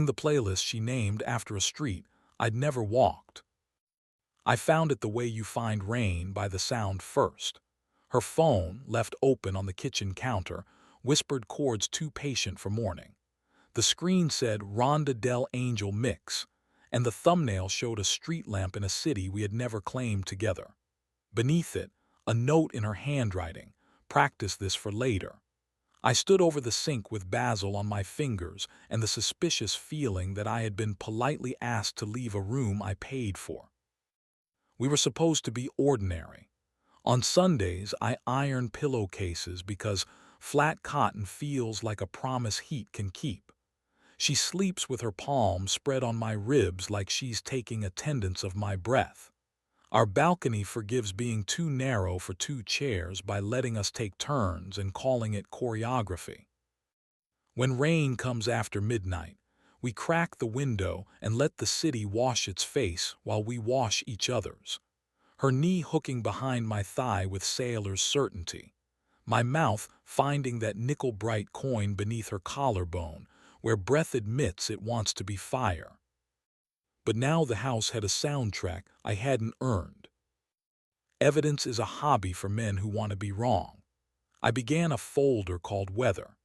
the playlist she named after a street I'd never walked. I found it the way you find rain, by the sound first. Her phone, left open on the kitchen counter, whispered chords too patient for morning. The screen said Rhonda Del Angel Mix, and the thumbnail showed a street lamp in a city we had never claimed together. Beneath it, a note in her handwriting: practice this for later. I stood over the sink with basil on my fingers and the suspicious feeling that I had been politely asked to leave a room I paid for. We were supposed to be ordinary. On Sundays, I iron pillowcases because flat cotton feels like a promise heat can keep. She sleeps with her palm spread on my ribs like she's taking attendance of my breath. Our balcony forgives being too narrow for two chairs by letting us take turns and calling it choreography. When rain comes after midnight, we crack the window and let the city wash its face while we wash each other's. Her knee hooking behind my thigh with sailor's certainty. My mouth finding that nickel-bright coin beneath her collarbone, where breath admits it wants to be fire. But now the house had a soundtrack I hadn't earned. Evidence is a hobby for men who want to be wrong. I began a folder called Weather.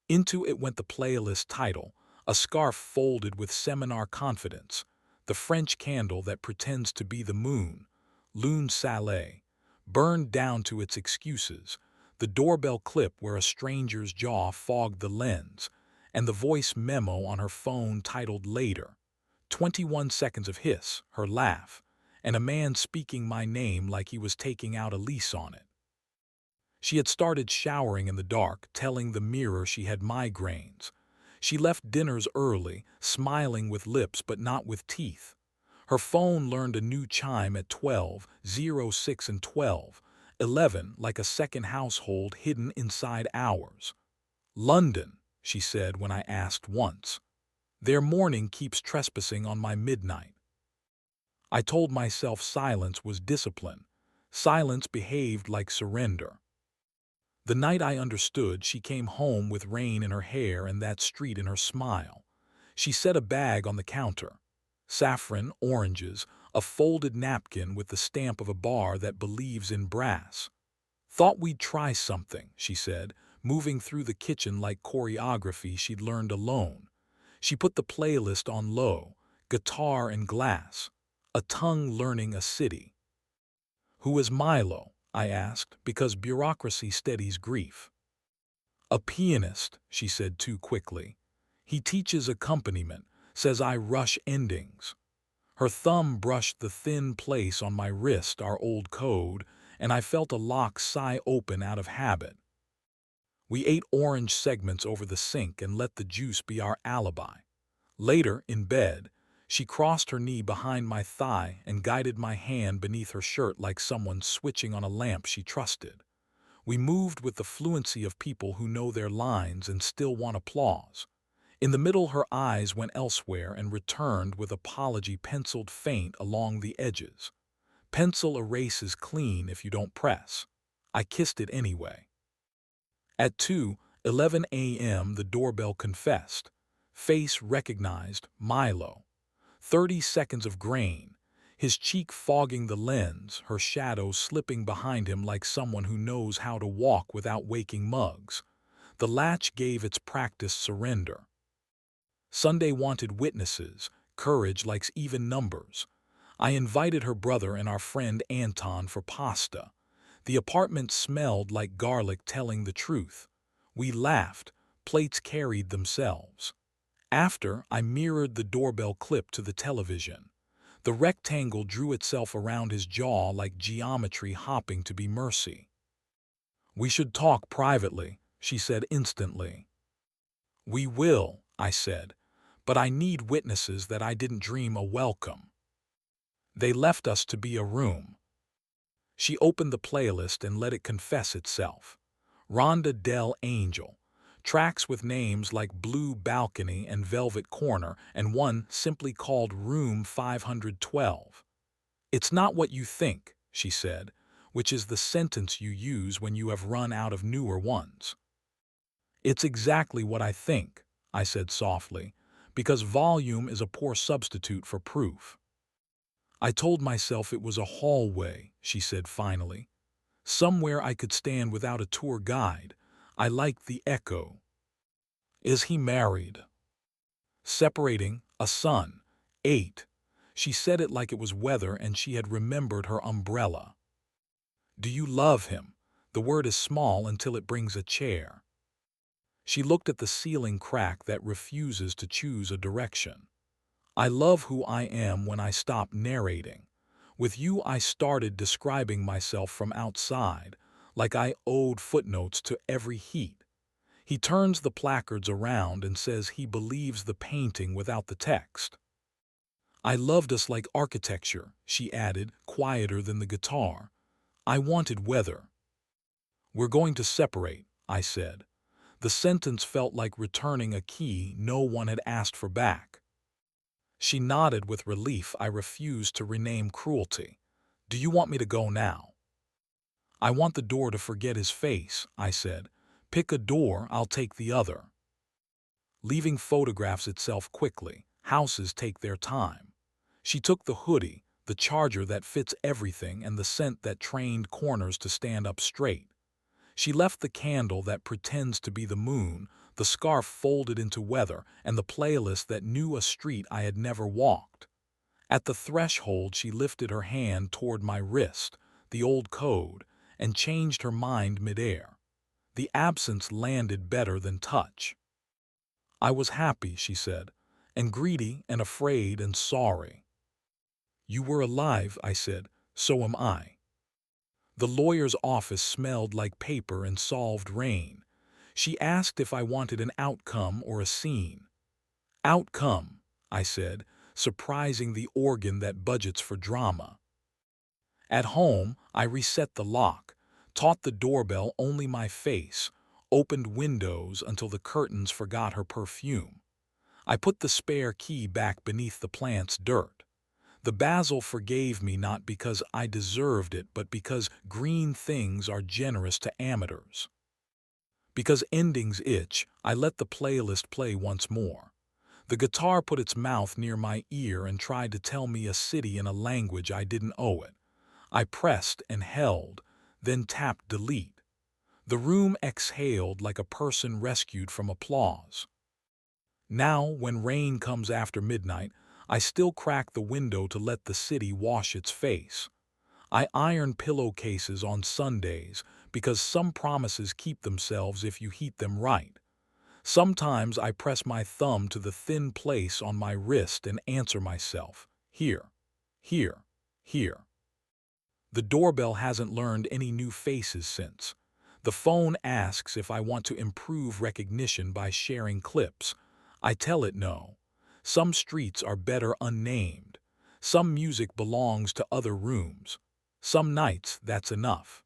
Into it went the playlist title, a scarf folded with seminar confidence, the French candle that pretends to be the moon, Lune Salée, burned down to its excuses, the doorbell clip where a stranger's jaw fogged the lens, and the voice memo on her phone titled Later. 21 seconds of hiss, her laugh, and a man speaking my name like he was taking out a lease on it. She had started showering in the dark, telling the mirror she had migraines. She left dinners early, smiling with lips but not with teeth. Her phone learned a new chime at 12:06 and 12:11, like a second household hidden inside ours. London, she said when I asked once. Their morning keeps trespassing on my midnight. I told myself silence was discipline. Silence behaved like surrender. The night I understood, she came home with rain in her hair and that street in her smile. She set a bag on the counter. Saffron, oranges, a folded napkin with the stamp of a bar that believes in brass. Thought we'd try something, she said, moving through the kitchen like choreography she'd learned alone. She put the playlist on low, guitar and glass, a tongue learning a city. Who is Milo? I asked, because bureaucracy steadies grief. A pianist, she said too quickly. He teaches accompaniment, says I rush endings. Her thumb brushed the thin place on my wrist, our old code, and I felt a lock sigh open out of habit. We ate orange segments over the sink and let the juice be our alibi. Later, in bed, she crossed her knee behind my thigh and guided my hand beneath her shirt like someone switching on a lamp she trusted. We moved with the fluency of people who know their lines and still want applause. In the middle, her eyes went elsewhere and returned with apology penciled faint along the edges. Pencil erases clean if you don't press. I kissed it anyway. At 2:11 a.m. the doorbell confessed. Face recognized Milo. 30 seconds of grain, his cheek fogging the lens, her shadow slipping behind him like someone who knows how to walk without waking mugs. The latch gave its practiced surrender. Sunday wanted witnesses, courage likes even numbers. I invited her brother and our friend Anton for pasta. The apartment smelled like garlic telling the truth. We laughed, plates carried themselves. After, I mirrored the doorbell clip to the television. The rectangle drew itself around his jaw like geometry hopping to be mercy. We should talk privately, she said instantly. We will, I said, but I need witnesses that I didn't dream a welcome. They left us to be a room. She opened the playlist and let it confess itself. Rhonda Del Angel. Tracks with names like Blue Balcony and Velvet Corner, and one simply called Room 512. It's not what you think, she said, which is the sentence you use when you have run out of newer ones. It's exactly what I think, I said softly, because volume is a poor substitute for proof. I told myself it was a hallway, she said finally. Somewhere I could stand without a tour guide. I liked the echo. Is he married? Separating, a son. 8. She said it like it was weather and she had remembered her umbrella. Do you love him? The word is small until it brings a chair. She looked at the ceiling crack that refuses to choose a direction. I love who I am when I stop narrating. With you I started describing myself from outside, like I owed footnotes to every heat. He turns the placards around and says he believes the painting without the text. I loved us like architecture, she added, quieter than the guitar. I wanted weather. We're going to separate, I said. The sentence felt like returning a key no one had asked for back. She nodded with relief. I refused to rename cruelty. Do you want me to go now? I want the door to forget his face, I said. Pick a door, I'll take the other. Leaving photographs itself quickly. Houses take their time. She took the hoodie, the charger that fits everything, and the scent that trained corners to stand up straight. She left the candle that pretends to be the moon, the scarf folded into weather, and the playlist that knew a street I had never walked. At the threshold, she lifted her hand toward my wrist, the old code, and changed her mind midair. The absence landed better than touch. I was happy, she said, and greedy and afraid and sorry. You were alive, I said. So am I. The lawyer's office smelled like paper and solved rain. She asked if I wanted an outcome or a scene. Outcome, I said, surprising the organ that budgets for drama. At home, I reset the lock, taught the doorbell only my face, opened windows until the curtains forgot her perfume. I put the spare key back beneath the plant's dirt. The basil forgave me not because I deserved it, but because green things are generous to amateurs. Because endings itch, I let the playlist play once more. The guitar put its mouth near my ear and tried to tell me a city in a language I didn't owe it. I pressed and held, then tapped delete. The room exhaled like a person rescued from applause. Now, when rain comes after midnight, I still crack the window to let the city wash its face. I iron pillowcases on Sundays because some promises keep themselves if you heat them right. Sometimes I press my thumb to the thin place on my wrist and answer myself, here, here, here. The doorbell hasn't learned any new faces since. The phone asks if I want to improve recognition by sharing clips. I tell it no. Some streets are better unnamed. Some music belongs to other rooms. Some nights, that's enough.